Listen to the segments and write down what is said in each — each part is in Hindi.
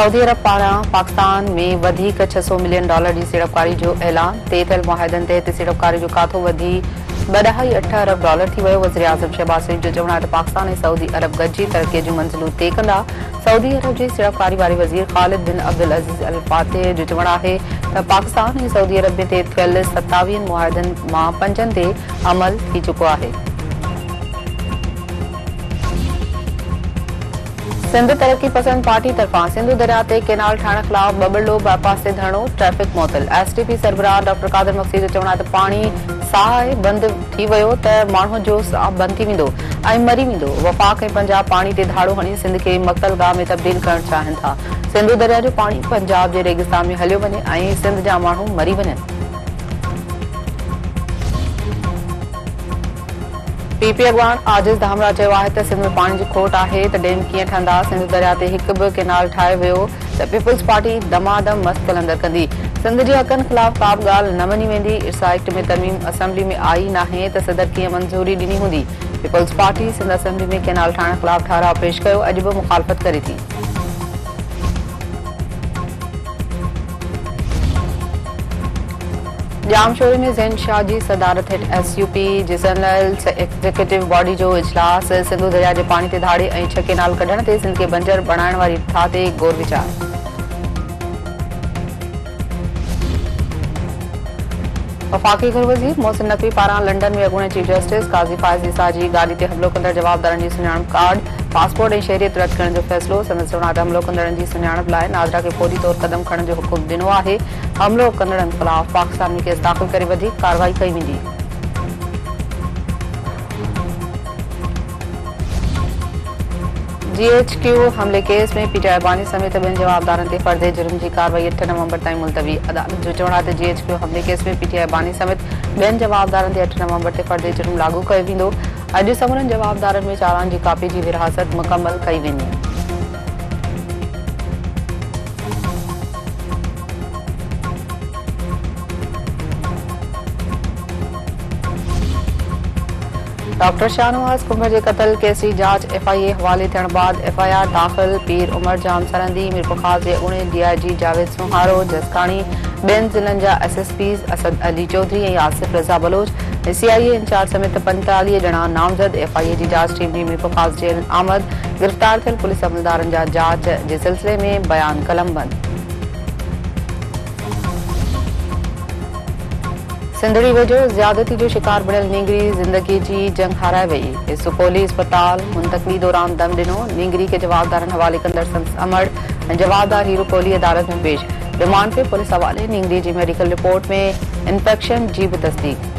सऊदी अरब पारां पाकिस्तान में वधीक $600 मिलियन जी सीड़पकारी जो ऐलान। तय थियल मुआहिदनि तहत सीड़पकारी जो काथो वधी $2.8 अरब थी वियो। वज़ीर आज़म शहबाज शरीफ जो चवणु आहे त पाकिस्तान ऐं सऊदी अरब गॾिजी तरक़ीअ जूं मंज़िलूं तय कंदा। सऊदी अरब जे सीड़पकारी वारे वज़ीर ख़ालिद बिन अब्दुल अज़ीज़ अल फातिह जो चवणु आहे त पाकिस्तान ऐं सऊदी अरब में तय थियल 27 मुआहिदनि मां 5 ते अमल थी चुको आहे। सिंध तरक्की पसंद पार्टी तरफां सिंधु दरिया ते कैनाल ठाहिण ख़िलाफ़ बबड़ो बाईपास ते धरणो, ट्रैफिक मुअतल। एसटीपी सरबराह डॉक्टर कादिर मक्सी जो चवणु आहे त पाणी साह बंदि थी वियो त माण्हू जो साह बंदि थी वेंदो ऐं मरी वेंदो। वफ़ाक़ ऐं पंजाब पाणी ते धाड़ो हणी सिंध खे मक़तलगाह में तब्दील करणु चाहिनि था। सिंधु दरिया जो पाणी पंजाब जे रेगिस्तान में हलियो वञे ऐं सिंध जा माण्हू मरी वञनि। पीपी अॻवान आजिज़ धामरा चयो आहे त सिंध में पाणी जी खोट आहे त डेम कीअं ठहंदा। सिंध दरिया ते हिकु बि कैनाल ठाहे वियो त पीपल्स पार्टी दमादम मस्त कलंदर कंदी। सिंध जे हक़नि ख़िलाफ़ का बि ॻाल्हि न मञी वेंदी। इरसा एक्ट में तरमीम असेंबली में आई नाहे त सदर कीअं मंज़ूरी ॾिनी हूंदी। पीपल्स पार्टी सिंध असेंबली में कैनाल ठाहिण ख़िलाफ़ ठाराव पेश कयो, अॼु बि मुखालफ़त करे थी। जामशोरी में ज़ैन शाह जी सदारत हेठि एसयूपी जनरल एग्जीक्यूटिव बॉडी जो इजलास। सिंधु दरिया जे पाणी ते धाड़े ऐं 6 कैनाल कढण ते सिंध खे बंजर बणाइण वारी था ते गौर वीचार। वफ़ाक़ी घुर वज़ीर मोहसिन नक़वी पारां लंडन में अॻूणे चीफ जस्टिस काज़ी फ़ाइज़ ईसा जी गाॾी ते हमलो कंदड़ जवाबदारनि जी सुञाणप कार्ड, पासपोर्ट ऐं शहरियत रद्द करण जो फ़ैसिलो। संदसि चवणु आहे त हमलो कंदड़नि जी सुञाणप लाइ नाज़रा खे फ़ौरी तौर क़दम खणण जो हुकुम ॾिनो आहे। हमलो कंदड़नि ख़िलाफ़ पाकिस्तान में केस दाख़िल करे वधीक कार्रवाई कई वेंदी। जीएचक्यू हमले केस में पीटीआई बानी समेत ॿियनि जवाबदारनि ते फ़र्ज़े जुर्म जी कार्रवाई 8 नवंबर ताईं मुलतवी। अदालत जो चवणु आहे त जीएचक्यू हमले केस में पीटीआई बानी समेत ॿियनि जवाबदारनि ते 8 नवंबर ते फ़र्ज़े जुर्म लागू कयो वेंदो। अॼु समूरनि जवाबदारनि में चालान जी कापी जी विरहासत मुकमल कई वेंदी। डॉक्टर शाहनवाज कुंभर जे क़त्ल केस जी जांच एफआईए हवाले थियण बाद एफआईआर दाख़िल। पीर उमर जाम सरंदी, मीर बुखार जे अॻूणे डीआईजी जावेद सुहारो, जसकाणी, ॿियनि ज़िलनि जा एसएसपीज़ असद अली चौधरी ऐं आसिफ रज़ा बलोच ऐं सीआईए इंचार्ज समेत 45 ॼणा नामज़द। एफआईए जी जांच टीम में मीर बुखार जेल आमद। गिरफ़्तार थियल पुलिस अमलदारनि जा जांच जे सिलसिले में बयान कलमबंद। सिंधड़ी वेझो ज़्यादती जो शिकार बणियल नींगरी ज़िंदगी जी जंग हाराए वई। सुकोली अस्पताल मुंतक़ली दौरान दम ॾिनो। नींगरी खे जवाबदारनि हवाले कंदड़ संस अमड़ ऐं जवाबदार हीरो कोहली अदालत में पेश। रिमांड पे पुलिस हवाले। नींगरी जी मेडिकल रिपोर्ट में इंफेक्शन जी बि तस्दीक।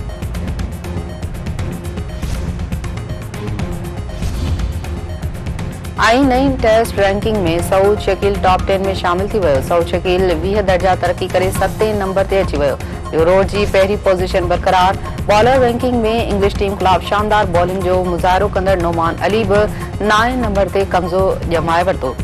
आई नई टेस्ट रैंकिंग में सऊद शकील टॉप 10 में शामिल थी वियो। सऊद शकील 20 दर्जा तरक्की करे 7 नंबर ते अची वियो। रोड जी पहिरीं पोज़ीशन बरक़रार। बॉलर रैंकिंग में इंग्लिश टीम ख़िलाफ़ शानदार बॉलिंग जो मुज़ाहिरो कंदड़ नोमान अली बि 9 नंबर ते कब्ज़ो जमाए वरितो।